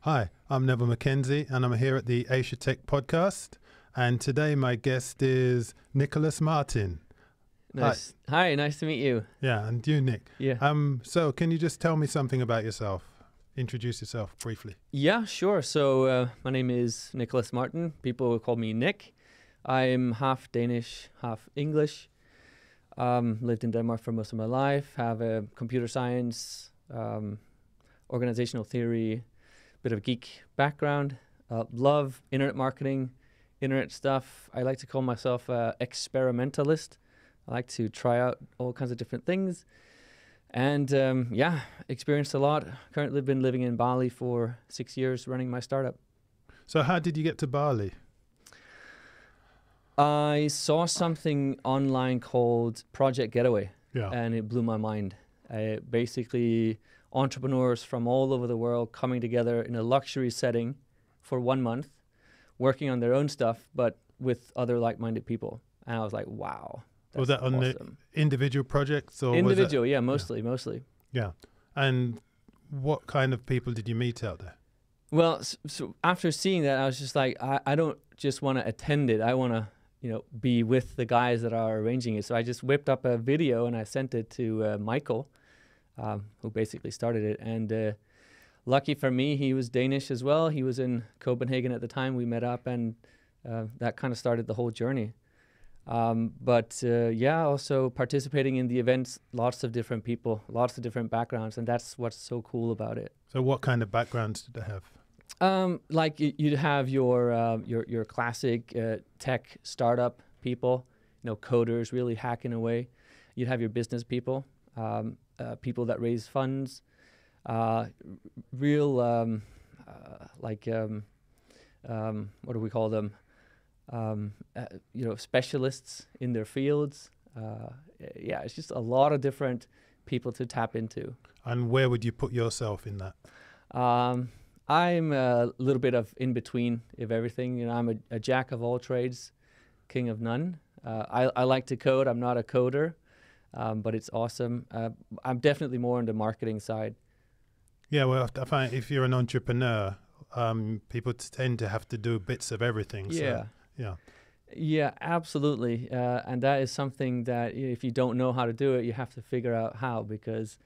Hi, I'm Neville Mackenzie, and I'm here at the Asia Tech podcast. And today my guest is Nicholas Martin. Nice. Hi, nice to meet you. Yeah, and you, Nick. Yeah. So can you just tell me something about yourself? Introduce yourself briefly. Yeah, sure. So my name is Nicholas Martin. People call me Nick. I'm half Danish, half English. Lived in Denmark for most of my life. Have a computer science, organizational theory, bit of geek background. Love internet marketing, internet stuff. I like to call myself an experimentalist. I like to try out all kinds of different things. And experienced a lot. Currently been living in Bali for 6 years running my startup. So how did you get to Bali? I saw something online called Project Getaway, and it blew my mind. Basically, entrepreneurs from all over the world coming together in a luxury setting for 1 month, working on their own stuff, but with other like-minded people. And I was like, wow. Was that on awesome. The individual projects? Or individual, was that, mostly. Yeah. And what kind of people did you meet out there? Well, so after seeing that, I was just like, I don't just want to attend it. I want to, be with the guys that are arranging it. So I just whipped up a video and I sent it to Michael, who basically started it. And lucky for me, he was Danish as well. He was in Copenhagen at the time. We met up, and that kind of started the whole journey. Also participating in the events, lots of different people, lots of different backgrounds, and that's what's so cool about it. So what kind of backgrounds did they have? You'd have your classic tech startup people, coders really hacking away. You'd have your business people, people that raise funds, what do we call them? Specialists in their fields. It's just a lot of different people to tap into. And where would you put yourself in that? I'm a little bit of in between of everything. I'm a jack of all trades, king of none. I like to code. I'm not a coder, but it's awesome. I'm definitely more on the marketing side. Yeah, well, I find if you're an entrepreneur, people tend to have to do bits of everything. Yeah. So, yeah, absolutely. And that is something that if you don't know how to do it, you have to figure out how, because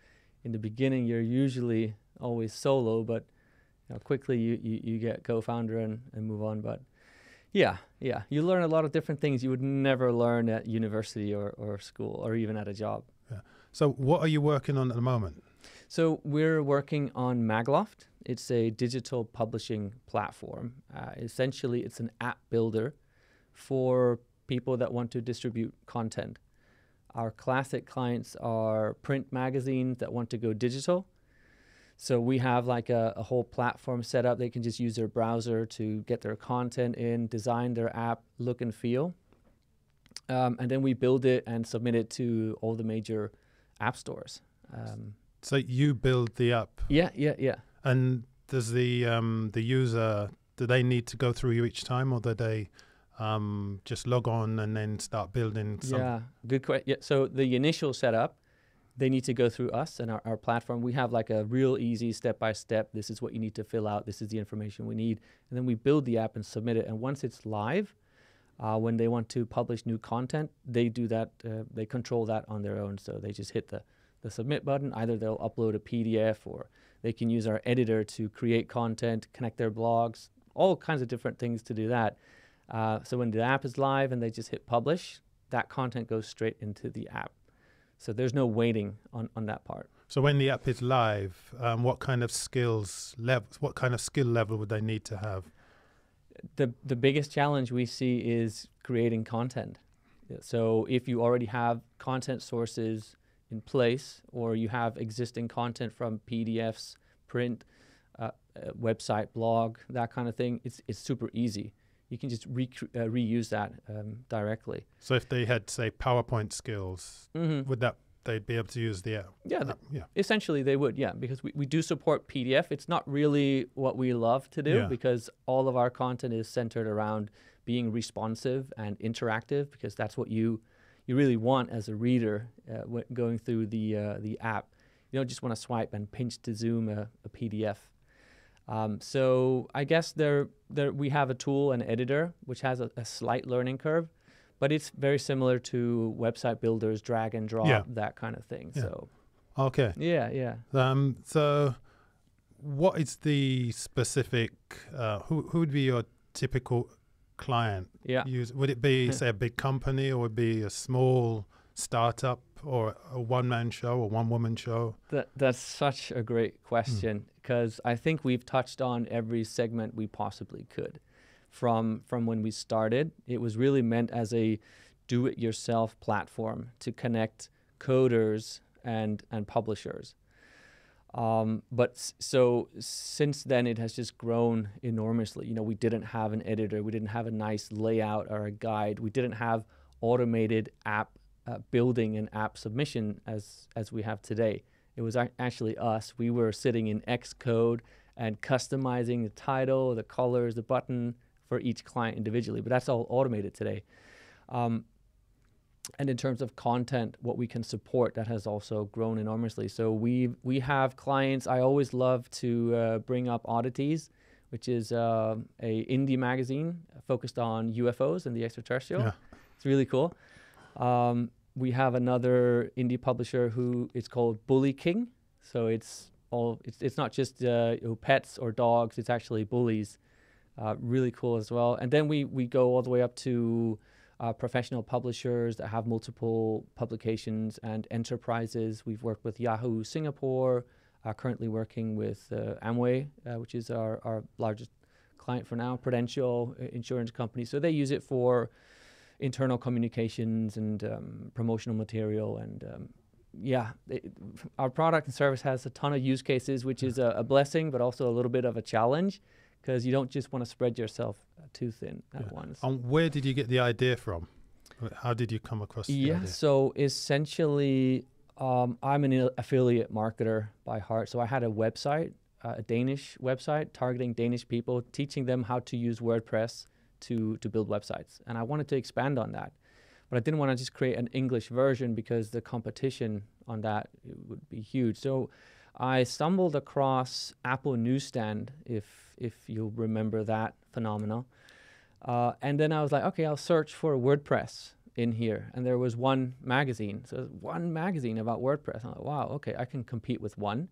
in the beginning, you're usually always solo, but quickly you get co-founder and move on. But you learn a lot of different things you would never learn at university or school or even at a job. Yeah. So what are you working on at the moment? So we're working on MagLoft. It's a digital publishing platform. Essentially, it's an app builder for people that want to distribute content. Our classic clients are print magazines that want to go digital. So we have like a whole platform set up. They can just use their browser to get their content in, design their app, look and feel. And then we build it and submit it to all the major app stores. So you build the app? Yeah. And does the user, do they need to go through you each time, or do they just log on and then start building something? Yeah, good question. Yeah, so the initial setup, they need to go through us and our platform. We have like a real easy step-by-step. This is what you need to fill out. This is the information we need. And then we build the app and submit it. And once it's live, when they want to publish new content, they do that. They control that on their own. So they just hit the submit button. Either they'll upload a PDF, or they can use our editor to create content, connect their blogs, all kinds of different things to do that. So when the app is live and they just hit publish, that content goes straight into the app. So there's no waiting on that part. So when the app is live, what kind of skill level would they need to have? The biggest challenge we see is creating content. So if you already have content sources in place, or you have existing content from PDFs, print, website, blog, that kind of thing, it's super easy. You can just reuse that directly. So if they had, say, PowerPoint skills, they'd be able to use the app? Yeah, essentially they would, because we do support PDF. It's not really what we love to do, because all of our content is centered around being responsive and interactive, because that's what you really want as a reader going through the app. You don't just want to swipe and pinch to zoom a PDF. So I guess we have a tool, an editor, which has a slight learning curve, but it's very similar to website builders, drag and drop, that kind of thing. Yeah. So Okay. yeah. So what is the specific, who would be your typical client? Yeah. Would it be, say, a big company, or would it be a small startup, or a one-man show or one-woman show? That's such a great question, because I think we've touched on every segment we possibly could. From when we started, it was really meant as a do-it-yourself platform to connect coders and publishers. So since then, it has just grown enormously. You know, we didn't have an editor, we didn't have a nice layout or a guide, we didn't have automated app building and app submission as we have today. It was actually us. We were sitting in Xcode and customizing the title, the colors, the button for each client individually. But that's all automated today. And in terms of content, what we can support, that has also grown enormously. So we have clients. I always love to bring up Oddities, which is a indie magazine focused on UFOs and the extraterrestrial. Yeah. It's really cool. We have another indie publisher who is called Bully King. So it's not just pets or dogs. It's actually bullies. Really cool as well. And then we go all the way up to professional publishers that have multiple publications and enterprises. We've worked with Yahoo Singapore, currently working with Amway, which is our largest client for now, Prudential insurance company. So they use it for internal communications and promotional material. And our product and service has a ton of use cases, which is a blessing, but also a little bit of a challenge, because you don't just want to spread yourself too thin at once. And where did you get the idea from? How did you come across the idea? So essentially, I'm an affiliate marketer by heart. So I had a website, a Danish website targeting Danish people, teaching them how to use WordPress to build websites. And I wanted to expand on that. But I didn't want to just create an English version, because the competition on that would be huge. So I stumbled across Apple Newsstand, if you'll remember that phenomenon. And then I was like, okay, I'll search for WordPress in here. And there was one magazine. So one magazine about WordPress. I'm like, wow, okay, I can compete with one.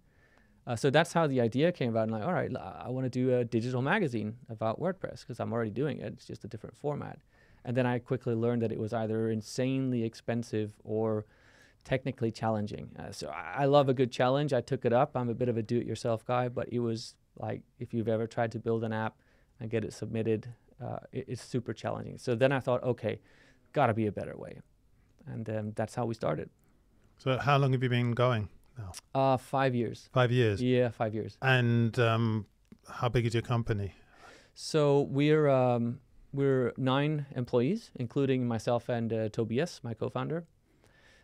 So that's how the idea came about. I'm like, all right, I want to do a digital magazine about WordPress, because I'm already doing it. It's just a different format. And then I quickly learned that it was either insanely expensive or technically challenging. So I love a good challenge. I took it up. I'm a bit of a do-it-yourself guy, but it was like, if you've ever tried to build an app and get it submitted, it's super challenging. So then I thought, okay, got to be a better way. And that's how we started. So how long have you been going now? 5 years. 5 years? Yeah, 5 years. And how big is your company? So we're 9 employees, including myself and Toby, my co-founder.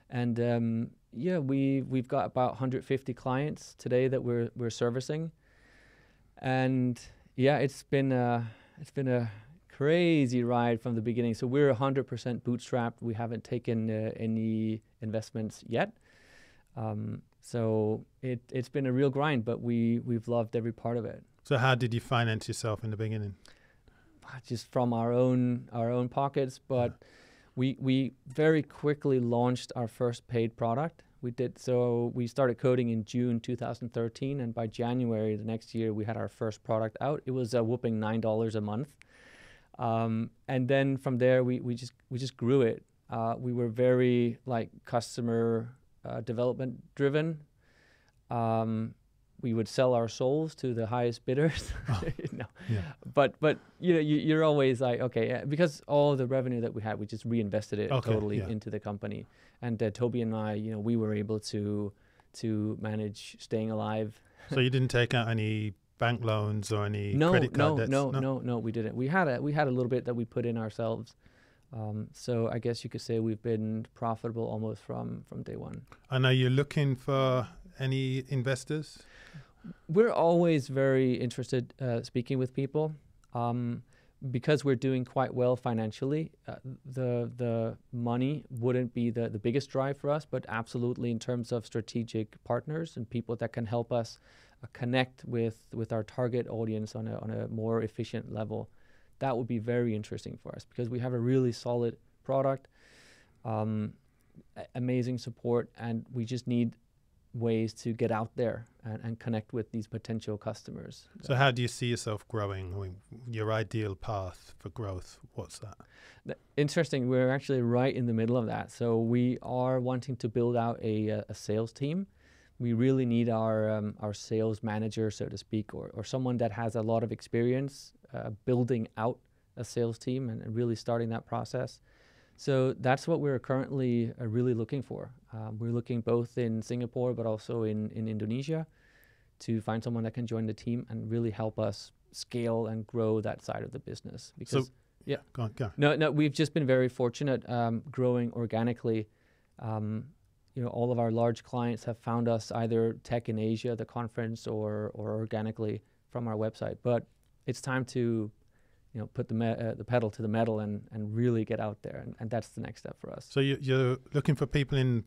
And we've got about 150 clients today that we're servicing. And yeah, it's been a crazy ride from the beginning. So we're 100% bootstrapped. We haven't taken any investments yet. So it's been a real grind, but we've loved every part of it. So how did you finance yourself in the beginning? Just from our own pockets, but we very quickly launched our first paid product. We started coding in June 2013, and by January the next year we had our first product out. It was a whopping $9 a month. And then from there we just grew it. We were very customer development driven. We would sell our souls to the highest bidders. No. Yeah. But you're always like, okay, because all the revenue that we had, we just reinvested it totally into the company. And Toby and I, we were able to manage staying alive. So you didn't take out any bank loans or any credit card debts? No, we didn't. We had a little bit that we put in ourselves. So I guess you could say we've been profitable almost from day one. And are you looking for any investors? We're always very interested speaking with people. because we're doing quite well financially, the money wouldn't be the biggest drive for us, but absolutely in terms of strategic partners and people that can help us connect with our target audience on a more efficient level, that would be very interesting for us, because we have a really solid product, amazing support, and we just need ways to get out there and connect with these potential customers. So how do you see yourself growing? I mean, your ideal path for growth, what's that? Interesting. We're actually right in the middle of that. So we are wanting to build out a sales team. We really need our sales manager, so to speak, or someone that has a lot of experience building out a sales team and really starting that process. So that's what we're currently really looking for. We're looking both in Singapore but also in Indonesia to find someone that can join the team and really help us scale and grow that side of the business. Because go on. No, we've just been very fortunate growing organically. All of our large clients have found us either Tech in Asia, the conference, or organically from our website. But it's time to put the pedal to the metal and really get out there. And that's the next step for us. So you're looking for people in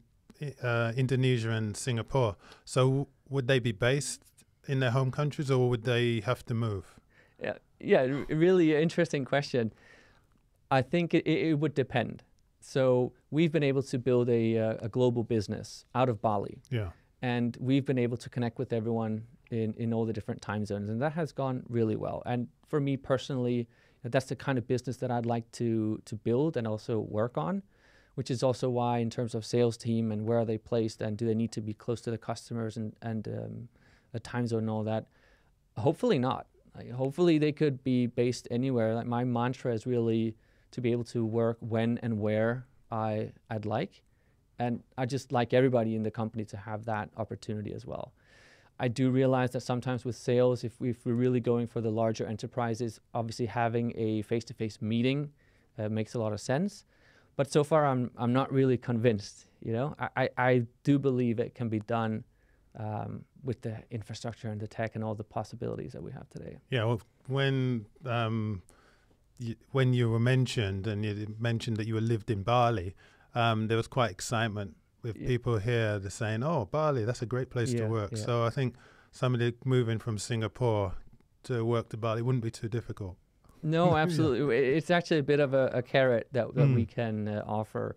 Indonesia and Singapore. So would they be based in their home countries, or would they have to move? Yeah, really interesting question. I think it would depend. So we've been able to build a global business out of Bali. Yeah. And we've been able to connect with everyone in all the different time zones, and that has gone really well. And for me personally, that's the kind of business that I'd like to build and also work on, which is also why in terms of sales team and where are they placed and do they need to be close to the customers and a time zone and all that, hopefully not. Hopefully they could be based anywhere. Like my mantra is really to be able to work when and where I'd like. And I just like everybody in the company to have that opportunity as well. I do realize that sometimes with sales, if we're really going for the larger enterprises, obviously having a face-to-face meeting makes a lot of sense. But so far, I'm not really convinced. I do believe it can be done with the infrastructure and the tech and all the possibilities that we have today. Yeah. Well, when you were mentioned and you mentioned that you lived in Bali, there was quite excitement with people here. They're saying, "Oh, Bali, that's a great place to work." Yeah. So I think somebody moving from Singapore to work to Bali wouldn't be too difficult. No, absolutely. It's actually a bit of a carrot that we can offer.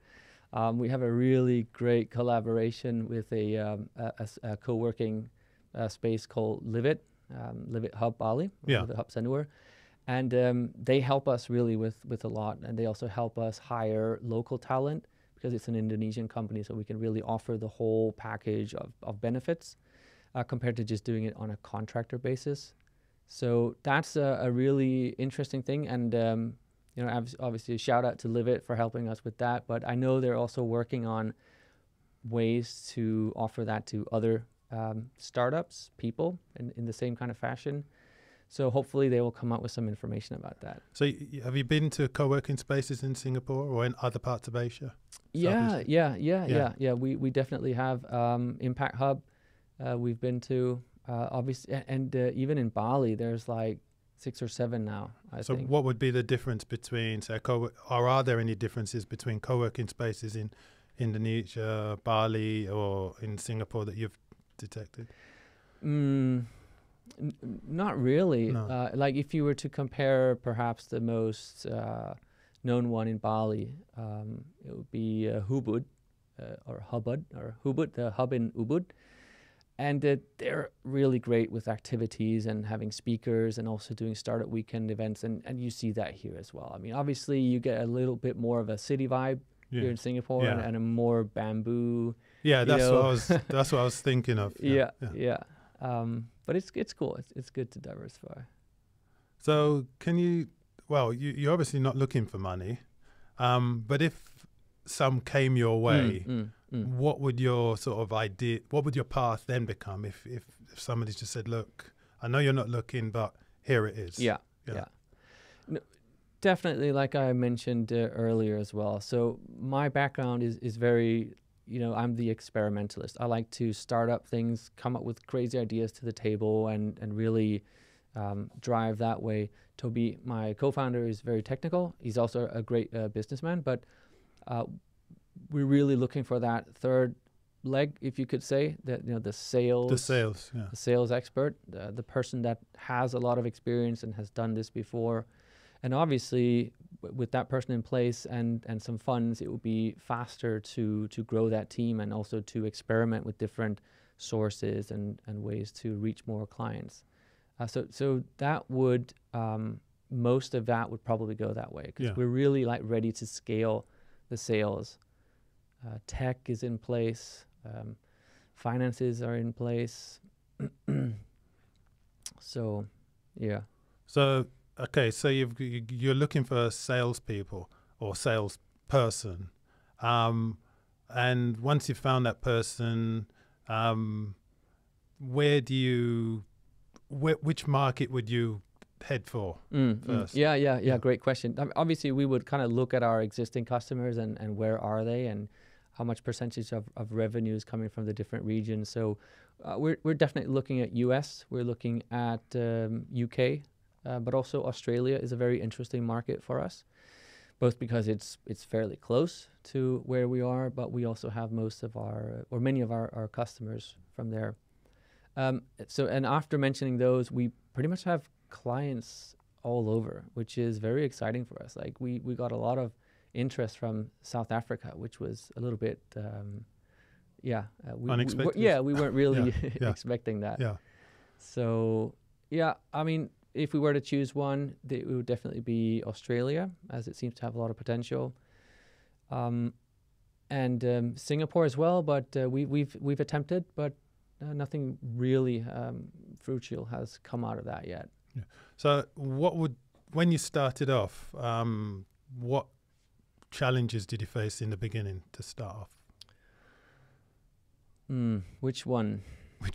We have a really great collaboration with a co-working space called Live It Hub Bali, Live It Hub Sanur. And they help us really with a lot. And they also help us hire local talent, because it's an Indonesian company, so we can really offer the whole package of benefits compared to just doing it on a contractor basis. So that's a really interesting thing. And, obviously a shout out to Live It for helping us with that. But I know they're also working on ways to offer that to other startups, people in the same kind of fashion. So hopefully they will come up with some information about that. So have you been to co-working spaces in Singapore or in other parts of Asia? Yeah. We definitely have Impact Hub. We've been to obviously, and even in Bali, there's like 6 or 7 now, I think. So what would be the difference between, say, or are there any differences between co-working spaces in Indonesia, Bali, or in Singapore that you've detected? Not really. No. Like if you were to compare perhaps the most known one in Bali, it would be Ubud, the hub in Ubud. And they're really great with activities and having speakers and also doing startup weekend events. And you see that here as well. I mean, obviously you get a little bit more of a city vibe here in Singapore and a more bamboo. Yeah, that's what I was thinking of. Yeah. But it's cool. It's good to diversify. So you're obviously not looking for money, but if some came your way, what would your sort of idea, what would your path then become if somebody just said, look, I know you're not looking, but here it is. Yeah. No, definitely, like I mentioned earlier as well. So my background is very, I'm the experimentalist. I like to start up things, come up with crazy ideas to the table and really drive that way. Toby, my co-founder, is very technical. He's also a great businessman, but we're really looking for that third leg, if you could say, that the sales expert, the person that has a lot of experience and has done this before. And obviously, with that person in place and some funds, it would be faster to grow that team and also to experiment with different sources and ways to reach more clients. So that would, most of that would probably go that way, because we're really like ready to scale the sales. Tech is in place. Finances are in place. So, yeah. So, okay, so you're looking for salespeople or salesperson, and once you've found that person, which market would you head for first? Yeah. Great question. Obviously, we would kind of look at our existing customers and where are they and how much percentage of revenue is coming from the different regions. So we're definitely looking at US. We're looking at UK, but also Australia is a very interesting market for us, both because it's fairly close to where we are, but we also have many of our customers from there. And after mentioning those, we pretty much have clients all over, which is very exciting for us. Like we got a lot of interest from South Africa, which was a little bit, unexpected. We weren't really expecting that. Yeah. So, I mean, if we were to choose one, it would definitely be Australia, as it seems to have a lot of potential. And Singapore as well, but we've attempted, but nothing really fruitful has come out of that yet. Yeah. So when you started off, what challenges did you face in the beginning to start off? Which one?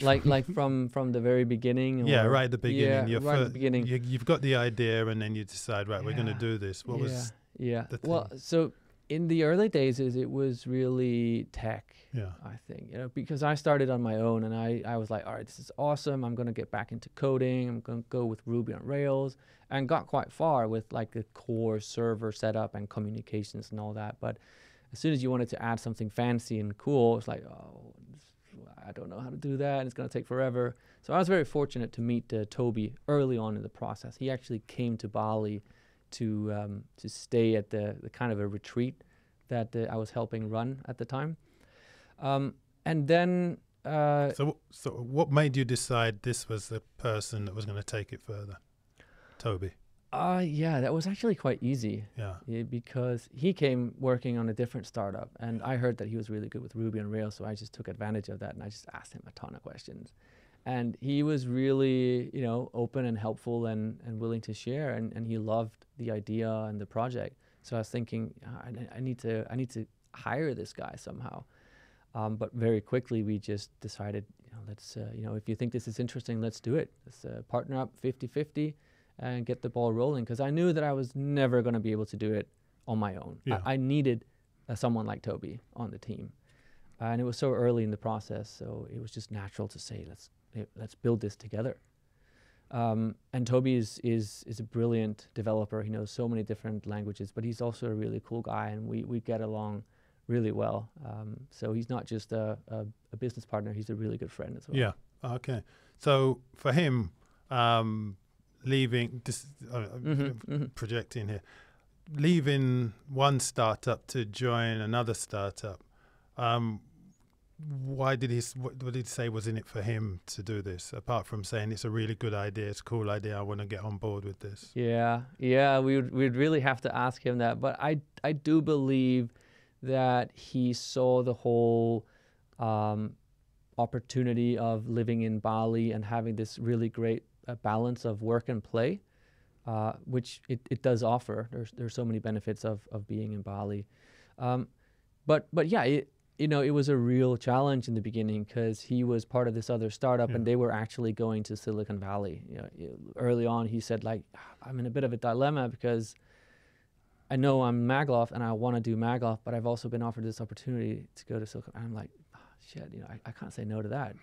Like from the very beginning? Right at the beginning. Yeah, right at the beginning. You've got the idea, and then you decide, right, we're going to do this. What was the thing? Well, so in the early days, it was really tech. Yeah. I think, because I started on my own, and I was like, all right, this is awesome. I'm going to get back into coding. I'm going to go with Ruby on Rails, and got quite far with like the core server setup and communications and all that. But as soon as you wanted to add something fancy and cool, it's like, oh, I don't know how to do that, and it's going to take forever. So I was very fortunate to meet Toby early on in the process. He actually came to Bali to stay at the kind of a retreat that I was helping run at the time. And then... So what made you decide this was the person that was going to take it further? Toby? That was actually quite easy. Yeah, because he came working on a different startup, and I heard that he was really good with Ruby on Rails, so I just took advantage of that, and I just asked him a ton of questions. And he was really, open and helpful and willing to share, and he loved the idea and the project. So I was thinking, I need to hire this guy somehow. But very quickly we just decided, let's, if you think this is interesting, let's do it. Let's partner up 50-50 and get the ball rolling. Because I knew that I was never going to be able to do it on my own. Yeah. I needed someone like Toby on the team. And it was so early in the process, so it was just natural to say, let's build this together. And Toby is a brilliant developer. He knows so many different languages, but he's also a really cool guy, and we get along really well. So he's not just a business partner, he's a really good friend as well. Yeah, okay. So for him, leaving, projecting here, leaving one startup to join another startup, what did he say was in it for him to do this, apart from saying it's a really good idea, it's a cool idea, I want to get on board with this? Yeah, we'd really have to ask him that. But I do believe that he saw the whole opportunity of living in Bali and having this really great balance of work and play, which it does offer. There's so many benefits of being in Bali. But yeah, it was a real challenge in the beginning because he was part of this other startup and they were actually going to Silicon Valley. Early on, he said, like, I'm in a bit of a dilemma because I know I'm MagLoft and I want to do MagLoft, but I've also been offered this opportunity to go to Silicon Valley. I'm like, shit, I can't say no to that.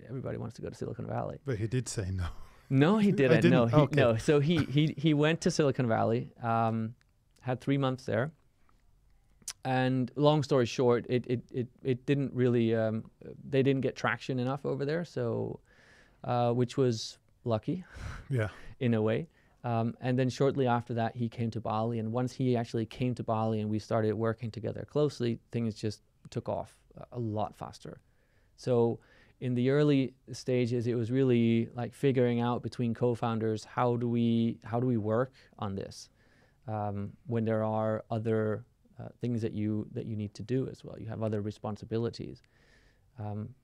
Everybody wants to go to Silicon Valley. But he did say no. No, he didn't. didn't? No, Okay. no. So he went to Silicon Valley, had 3 months there. And long story short, it didn't really, they didn't get traction enough over there. So, which was lucky Yeah. in a way. And then shortly after that, he came to Bali. And once he actually came to Bali and we started working together closely, things just took off a lot faster. So in the early stages, it was really like figuring out between co-founders, how do we work on this when there are other things that you need to do as well. You have other responsibilities.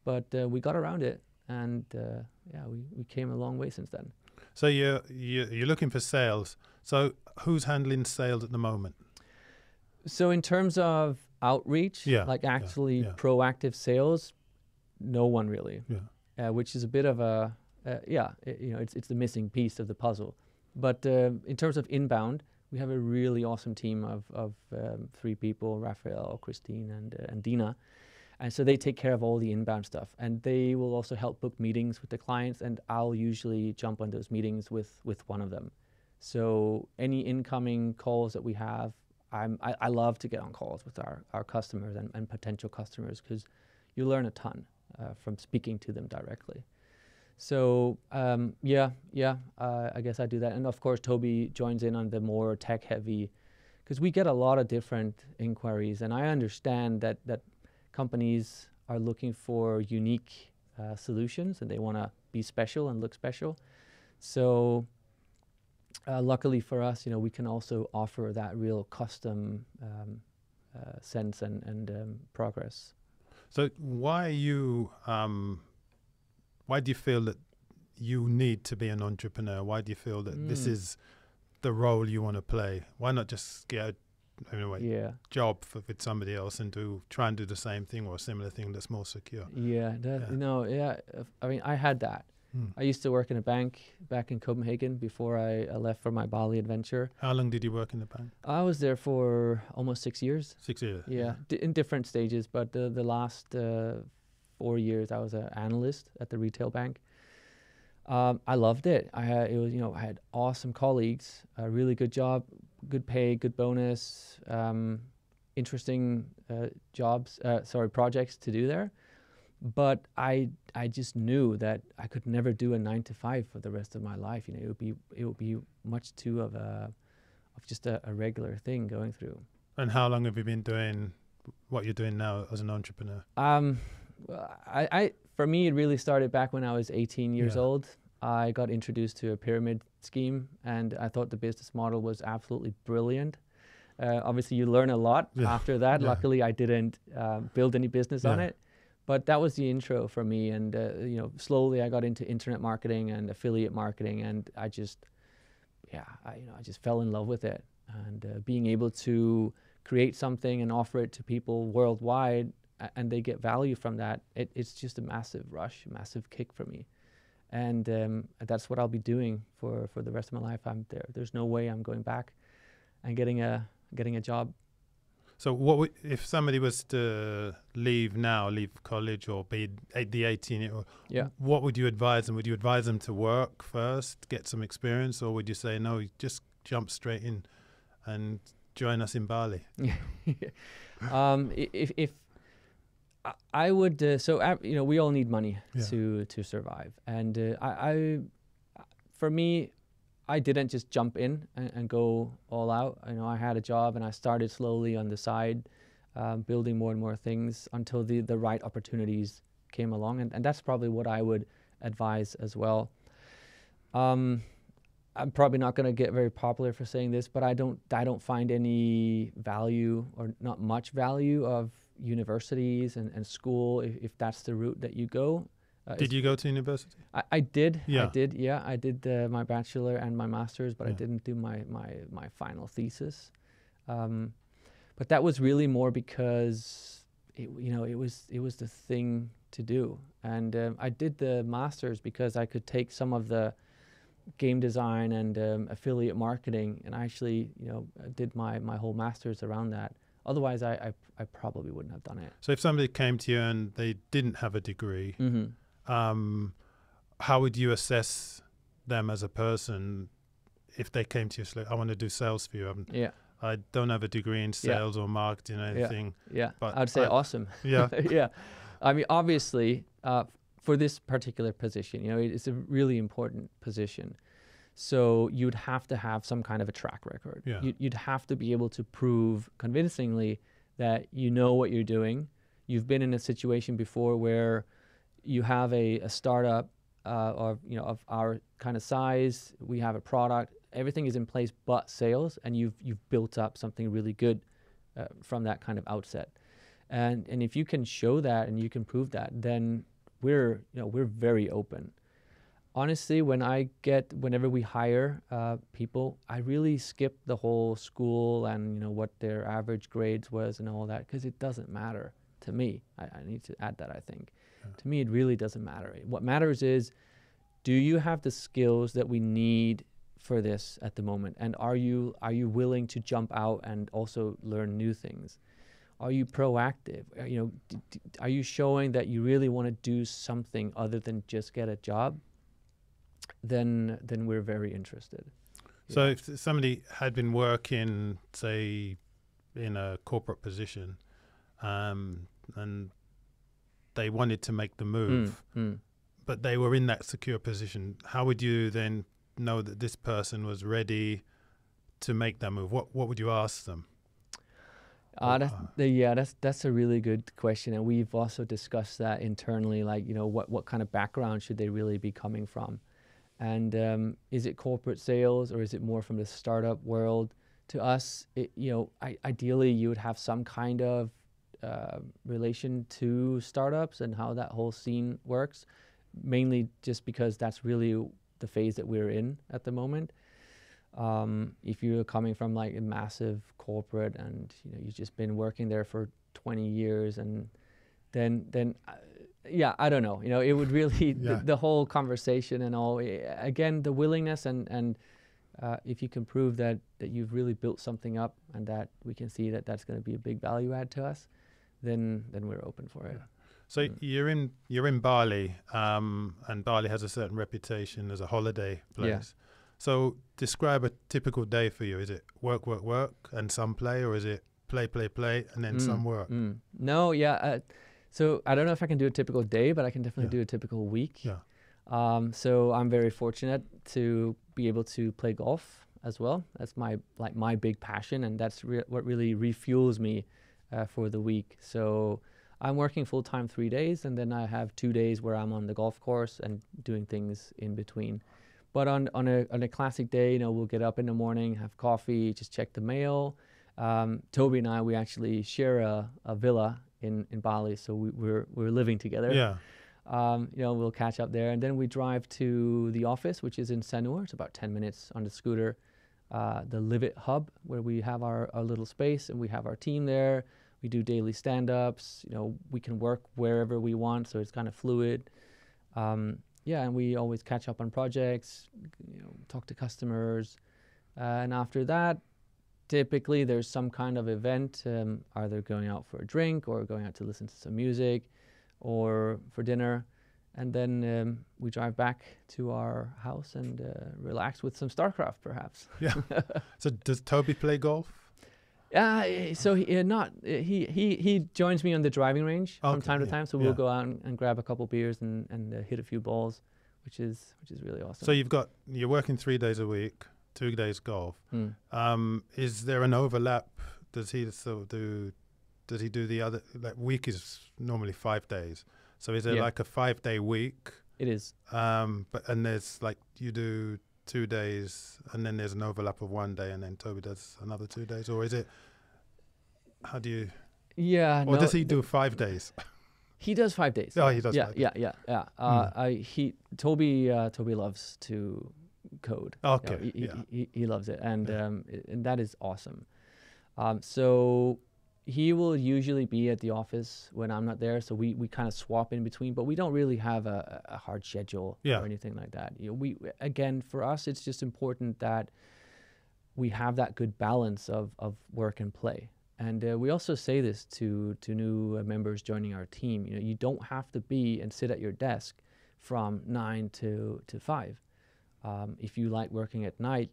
But we got around it, and yeah, we came a long way since then. So you're looking for sales. So who's handling sales at the moment? So in terms of outreach, like actually proactive sales, no one really. Yeah. Which is a bit of a it's the missing piece of the puzzle. But in terms of inbound, we have a really awesome team of 3 people: Raphael, Christine, and Dina. And so they take care of all the inbound stuff, and they will also help book meetings with the clients, and I'll usually jump on those meetings with one of them. So any incoming calls that we have, I love to get on calls with our customers and potential customers, because you learn a ton from speaking to them directly. So I guess I do that. And of course, Toby joins in on the more tech heavy, because we get a lot of different inquiries, and I understand that companies are looking for unique solutions, and they want to be special and look special. So luckily for us, we can also offer that real custom sense and progress. So why do you feel that you need to be an entrepreneur? Why do you feel that this is the role you want to play? Why not just get a job with somebody else and try and do the same thing or a similar thing that's more secure? I mean, I had that. I used to work in a bank back in Copenhagen before I left for my Bali adventure. How long did you work in the bank? I was there for almost 6 years. 6 years? Yeah, in different stages, but the last 4 years I was an analyst at the retail bank. I loved it. I had awesome colleagues, a really good job, good pay, good bonus, interesting projects to do there. But I just knew that I could never do a 9 to 5 for the rest of my life. It would be much too of just a regular thing going through. And how long have you been doing what you're doing now as an entrepreneur? For me, it really started back when I was 18 years old. I got introduced to a pyramid scheme, and I thought the business model was absolutely brilliant. Obviously, you learn a lot after that. Luckily, I didn't build any business on it, but that was the intro for me. And slowly, I got into internet marketing and affiliate marketing, and I just fell in love with it. And being able to create something and offer it to people worldwide, and they get value from that, it's just a massive rush, a massive kick for me. And that's what I'll be doing for the rest of my life. There's no way I'm going back and getting a job. So if somebody was to leave college or be the 18, what would you advise them? Would you advise them to work first, get some experience, or would you say, no, just jump straight in and join us in Bali? If I would, we all need money to survive, and for me, I didn't just jump in and go all out. I had a job, and I started slowly on the side, building more and more things until the right opportunities came along, and that's probably what I would advise as well. I'm probably not going to get very popular for saying this, but I don't find any value, or not much value, of universities and school if that's the route that you go. Did you go to university? I did. I did my bachelor and my master's, but I didn't do my final thesis. But that was really more because it was the thing to do, and I did the master's because I could take some of the game design and affiliate marketing, and I actually did my whole master's around that. Otherwise, I probably wouldn't have done it. So if somebody came to you and they didn't have a degree, how would you assess them as a person if they came to you, like, I want to do sales for you. Yeah. I don't have a degree in sales or marketing or anything. Yeah. But I'd say awesome. Yeah. Yeah. I mean, obviously, for this particular position, you know, it's a really important position. So you'd have to have some kind of a track record. Yeah. You'd have to be able to prove convincingly that you know what you're doing. You've been in a situation before where you have a startup or, you know, of our kind of size. We have a product. Everything is in place but sales, and you've built up something really good from that kind of outset. And if you can show that and you can prove that, then we're very open. Honestly, whenever we hire people, I really skip the whole school and, you know, what their average grades was and all that, because it doesn't matter to me. I need to add that, I think. Yeah. To me, it really doesn't matter. What matters is, do you have the skills that we need for this at the moment? And are you willing to jump out and also learn new things? Are you proactive? You know, are you showing that you really want to do something other than just get a job? Then we're very interested. So if somebody had been working, say, in a corporate position, and they wanted to make the move, but they were in that secure position, how would you then know that this person was ready to make that move? What would you ask them? That's a really good question, and we've also discussed that internally. Like, you know, what kind of background should they really be coming from? And is it corporate sales or is it more from the startup world? To us, ideally you would have some kind of relation to startups and how that whole scene works, mainly just because that's really the phase that we're in at the moment. If you're coming from like a massive corporate and, you know, you've just been working there for 20 years and then I don't know. You know, it would really, the whole conversation and all, again, the willingness and if you can prove that you've really built something up and that we can see that that's going to be a big value add to us, then we're open for it. So you're in Bali, and Bali has a certain reputation as a holiday place. Yeah. So describe a typical day for you. Is it work, work, work, and some play, or is it play, play, play, and then some work? No, so I don't know if I can do a typical day, but I can definitely do a typical week. Yeah. So I'm very fortunate to be able to play golf as well. That's my big passion, and that's what really refuels me for the week. So I'm working full time 3 days, and then I have 2 days where I'm on the golf course and doing things in between. But on a classic day, you know, we'll get up in the morning, have coffee, just check the mail. Toby and I, we actually share a villa in Bali, so we're living together. Yeah. You know, we'll catch up there, and then we drive to the office, which is in Sanur. It's about 10 minutes on the scooter. The Live It hub, where we have our little space, and we have our team there. We do daily stand-ups. You know, we can work wherever we want, so it's kind of fluid. And we always catch up on projects, you know, talk to customers. And after that, typically there's some kind of event, either going out for a drink or going out to listen to some music or for dinner. And then we drive back to our house and relax with some StarCraft, perhaps. Yeah. So does Toby play golf? So he joins me on the driving range from time to time. So we'll go out and grab a couple beers and hit a few balls, which is really awesome. So you're working 3 days a week, 2 days golf. Is there an overlap? Does he do the other? Like, week is normally 5 days. So is there like a 5 day week? It is. And there's like, you do 2 days and then there's an overlap of 1 day and then Toby does another 2 days, or is it, how do you? Yeah. Or does he do 5 days? He does 5 days. Oh, he does. Yeah. Toby loves to code. Okay. You know, he loves it, and that is awesome. So he will usually be at the office when I'm not there, so we kind of swap in between, but we don't really have a hard schedule or anything like that. You know, for us, it's just important that we have that good balance of work and play. And we also say this to new members joining our team. You know, you don't have to be and sit at your desk from 9 to 5. If you like working at night,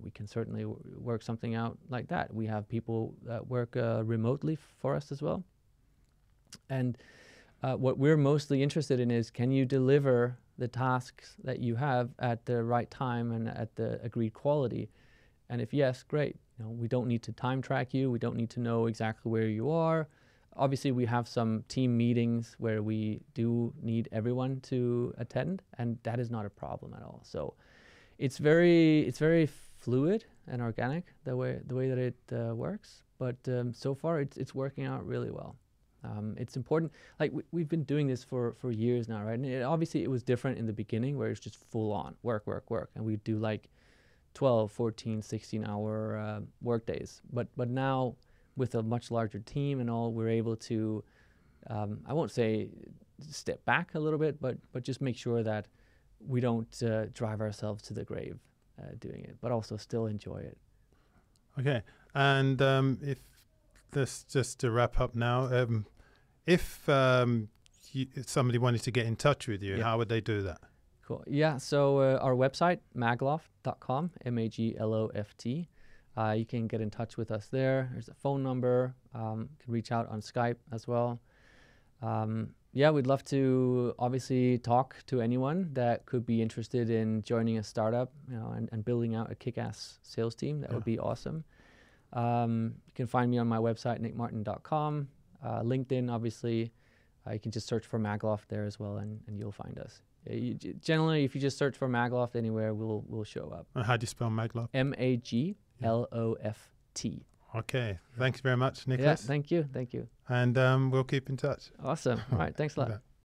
we can certainly work something out like that. We have people that work remotely for us as well. And what we're mostly interested in is, can you deliver the tasks that you have at the right time and at the agreed quality? And if yes, great. We don't need to time track you. We don't need to know exactly where you are. Obviously, we have some team meetings where we do need everyone to attend, and that is not a problem at all. So it's very fluid and organic the way that it works. But so far, it's working out really well. It's important. Like we've been doing this for years now, right? And obviously, it was different in the beginning where it's just full on work, and we do like 12, 14, 16-hour work days. But now with a much larger team and all, we're able to, I won't say step back a little bit, but just make sure that we don't drive ourselves to the grave doing it, but also still enjoy it. Okay. And if this, just to wrap up now, if somebody wanted to get in touch with you, how would they do that? Cool. Yeah. So our website, magloft.com, MAGLOFT. You can get in touch with us there. There's a phone number. You can reach out on Skype as well. We'd love to obviously talk to anyone that could be interested in joining a startup, and building out a kick-ass sales team. That would be awesome. You can find me on my website, nickmartin.com. LinkedIn, obviously. You can just search for MagLoft there as well, and you'll find us. Generally, if you just search for MagLoft anywhere, we'll show up. How do you spell MagLoft? MagLoft. Okay. Thanks very much, Nicholas. Yeah, thank you. And we'll keep in touch. Awesome. All right. Thanks a lot.